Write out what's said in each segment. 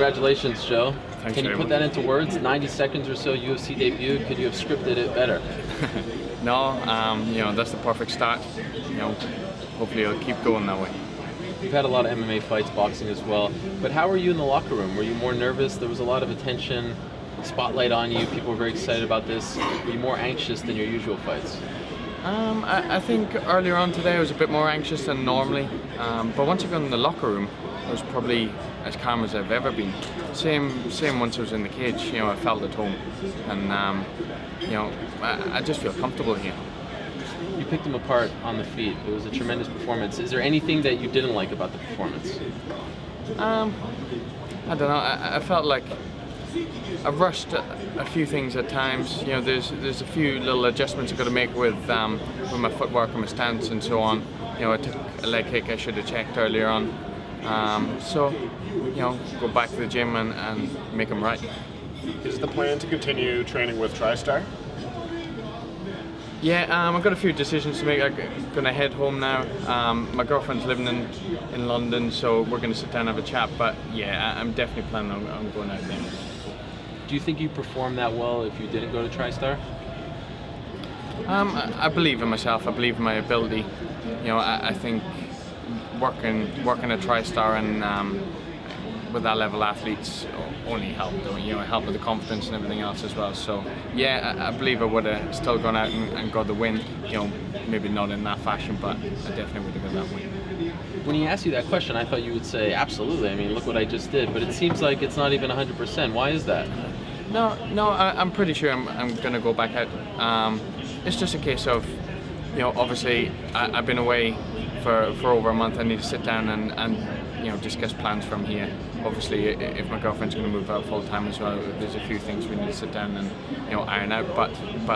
Congratulations, Joe. Thanks Can you very put much. that into words? 90 seconds or so UFC debut. Could you have scripted it better? No, that's the perfect start. Hopefully it'll keep going that way. You've had a lot of MMA fights, boxing as well. But how were you in the locker room? Were you more nervous? There was a lot of attention, spotlight on you. People were very excited about this. Were you more anxious than your usual fights? I think earlier on today I was a bit more anxious than normally. But once I got in the locker room, I was probably as calm as I've ever been. Same once I was in the cage. I felt at home, and I just feel comfortable here. You picked him apart on the feet. It was a tremendous performance. Is there anything that you didn't like about the performance? I don't know. I felt like I rushed a few things at times. There's a few little adjustments I've got to make with my footwork and my stance and so on. I took a leg kick I should have checked earlier on. Go back to the gym and make them right. Is the plan to continue training with TriStar? Yeah, I've got a few decisions to make. I'm going to head home now. My girlfriend's living in London, so we're going to sit down and have a chat. But yeah, I'm definitely planning on going out there. Do you think you performed that well if you didn't go to TriStar? I believe in myself. I believe in my ability. I think working at TriStar and with that level athletes only helped. Help with the confidence and everything else as well. So yeah, I believe I would have still gone out and got the win. Maybe not in that fashion, but I definitely would have got that win. When he asked you that question, I thought you would say absolutely. I mean, look what I just did. But it seems like it's not even 100%. Why is that? No, I'm pretty sure I'm going to go back out. It's just a case of, obviously I've been away for over a month. I need to sit down and discuss plans from here. Obviously, if my girlfriend's going to move out full time as well, there's a few things we need to sit down and iron out. But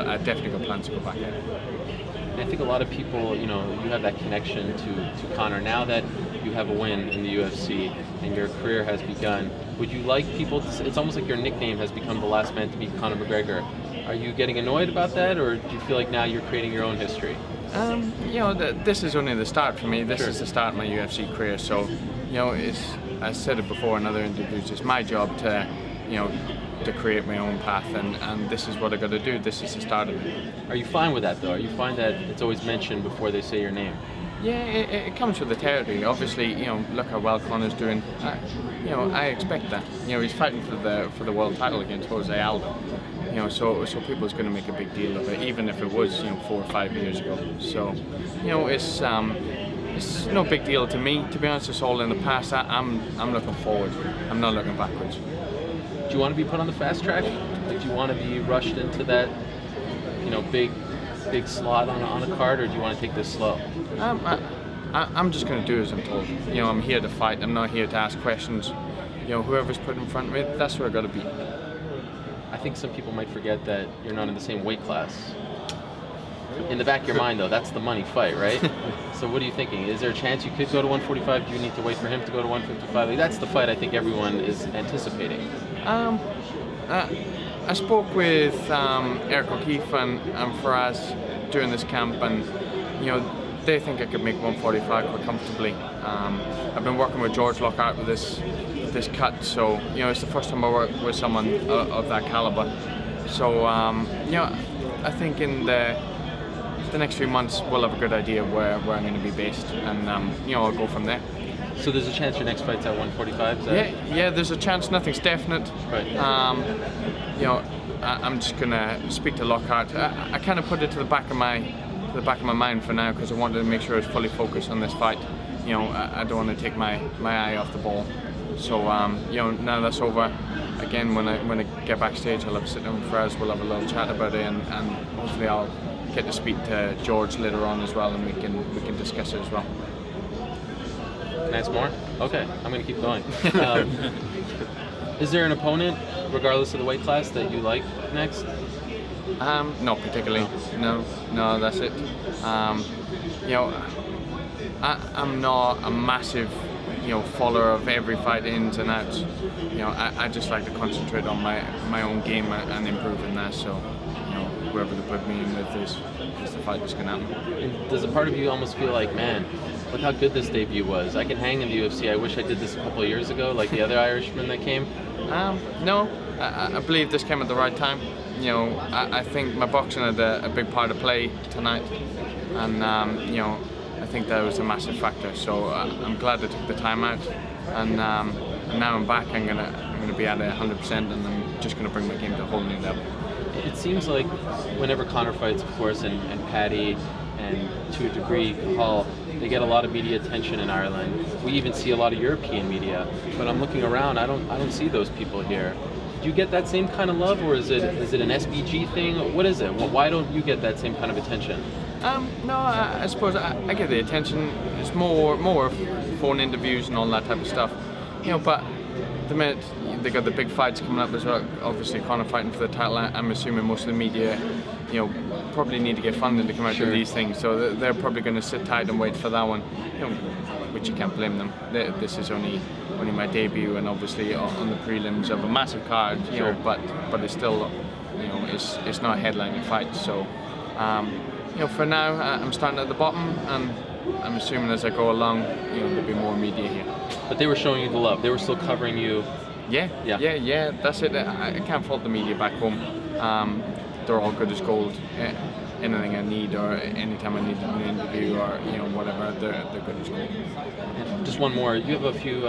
I definitely got plans to go back out. And I think a lot of people, you have that connection to Conor. Now that you have a win in the UFC and your career has begun, would you like people to, it's almost like your nickname has become the last man to beat Conor McGregor. Are you getting annoyed about that, or do you feel like now you're creating your own history? This is only the start for me. This Sure. is the start of my UFC career. So, I said it before in other interviews, it's my job to create my own path, and this is what I got to do. This is the start of it. Are you fine with that, though? Are you fine that it's always mentioned before they say your name? Yeah, it comes with the territory. Obviously, look how well Conor's doing. I expect that. He's fighting for the world title against Jose Aldo. So people's going to make a big deal of it, even if it was 4 or 5 years ago. So, it's no big deal to me. To be honest, it's all in the past. I'm looking forward. I'm not looking backwards. Do you want to be put on the fast track? Like, do you want to be rushed into that, big slot on a card, or do you want to take this slow? I'm just going to do as I'm told. I'm here to fight. I'm not here to ask questions. Whoever's put in front of me, that's where I got to be. I think some people might forget that you're not in the same weight class. In the back of your mind, though, that's the money fight, right? So what are you thinking? Is there a chance you could go to 145? Do you need to wait for him to go to 155? Like, that's the fight I think everyone is anticipating. I spoke with Eric O'Keefe and Faraz during this camp, and they think I could make 145 quite comfortably. I've been working with George Lockhart with this cut, so it's the first time I work with someone of that caliber. So I think in the next few months we'll have a good idea where I'm going to be based, and I'll go from there. So there's a chance your next fight's at 145? Is that... Yeah, there's a chance. Nothing's definite. Right. I'm just gonna speak to Lockhart. I kind of put it to the back of my mind for now, because I wanted to make sure I was fully focused on this fight. I don't want to take my eye off the ball. So now that's over. Again, when I get backstage, I'll have to sit down with Faraz. We'll have a little chat about it, and hopefully I'll get to speak to George later on as well, and we can discuss it as well. Can I ask more? Okay, I'm going to keep going. Is there an opponent, regardless of the weight class, that you like next? Not particularly. No, that's it. I'm not a massive, follower of every fight ins and outs. I just like to concentrate on my own game and improve in that. So, whoever they put me in with is the fight that's going to happen. And does a part of you almost feel like, man, with how good this debut was. I can hang in the UFC. I wish I did this a couple of years ago, like the other Irishman that came. No, I believe this came at the right time. You know, I think my boxing had a big part to play tonight, and you know, I think that was a massive factor. So I'm glad I took the time out, and now I'm back. I'm gonna be at it 100%, and I'm just gonna bring my game to a whole new level. It seems like whenever Conor fights, of course, and Paddy, and to a degree Hall, they get a lot of media attention in Ireland. We even see a lot of European media. But I'm looking around, I don't see those people here. Do you get that same kind of love, or is it an SBG thing? What is it? Why don't you get that same kind of attention? No, I suppose I get the attention. It's more phone interviews and all that type of stuff. You know, but the minute they got the big fights coming up as well, obviously Conor fighting for the title, I'm assuming most of the media, you know, probably need to get funding to come out to these things, so they're probably going to sit tight and wait for that one, you know, which you can't blame them. This is only my debut, and obviously on the prelims of a massive card, you know, but it's still, you know, it's not a headlining fight. So, you know, for now I'm starting at the bottom, and I'm assuming as I go along, you know, there'll be more media here. But they were showing you the love. They were still covering you. Yeah. That's it. I can't fault the media back home. They're all good as gold. Anything I need, or anytime I need an interview, or you know, whatever, they're good as gold. And just one more. You have a few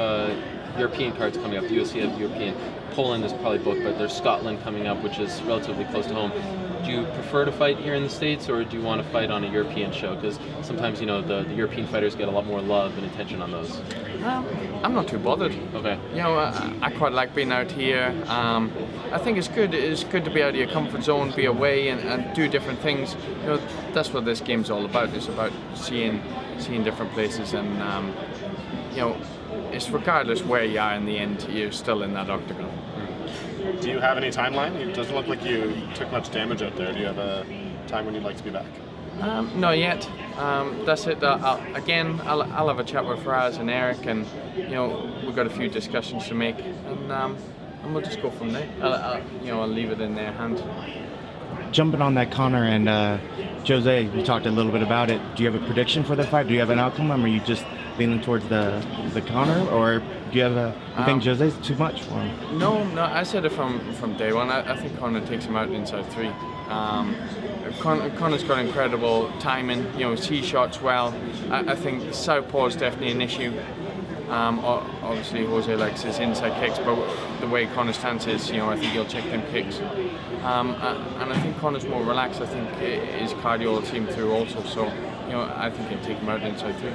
European cards coming up. The UFC has European. Poland is probably booked, but there's Scotland coming up, which is relatively close to home. Do you prefer to fight here in the States, or do you want to fight on a European show? Because sometimes, you know, the European fighters get a lot more love and attention on those. I'm not too bothered. Okay. You know, I quite like being out here. I think it's good. It's good to be out of your comfort zone, be away, and do different things. You know, that's what this game's all about. It's about seeing different places, and you know, it's regardless where you are in the end, you're still in that octagon. Do you have any timeline? It doesn't look like you took much damage out there. Do you have a time when you'd like to be back? Not yet. That's it. I'll have a chat with Faraz and Eric, and you know, we've got a few discussions to make, and we'll just go from there. I'll leave it in their hands. Jumping on that, Conor and Jose, you talked a little bit about it. Do you have a prediction for the fight? Do you have an outcome, or are you just leaning towards the Conor, or do you have you think Jose's too much for him? No, I said it from day one. I think Conor takes him out inside 3. Conor's got incredible timing. You know, he shots well. I think southpaw is definitely an issue. Obviously Jose likes his inside kicks, but the way Conor's stance is, you know, I think he'll check them kicks. And I think Conor's more relaxed. I think his cardio will see him through also. So, you know, I think he'll take him out inside 3.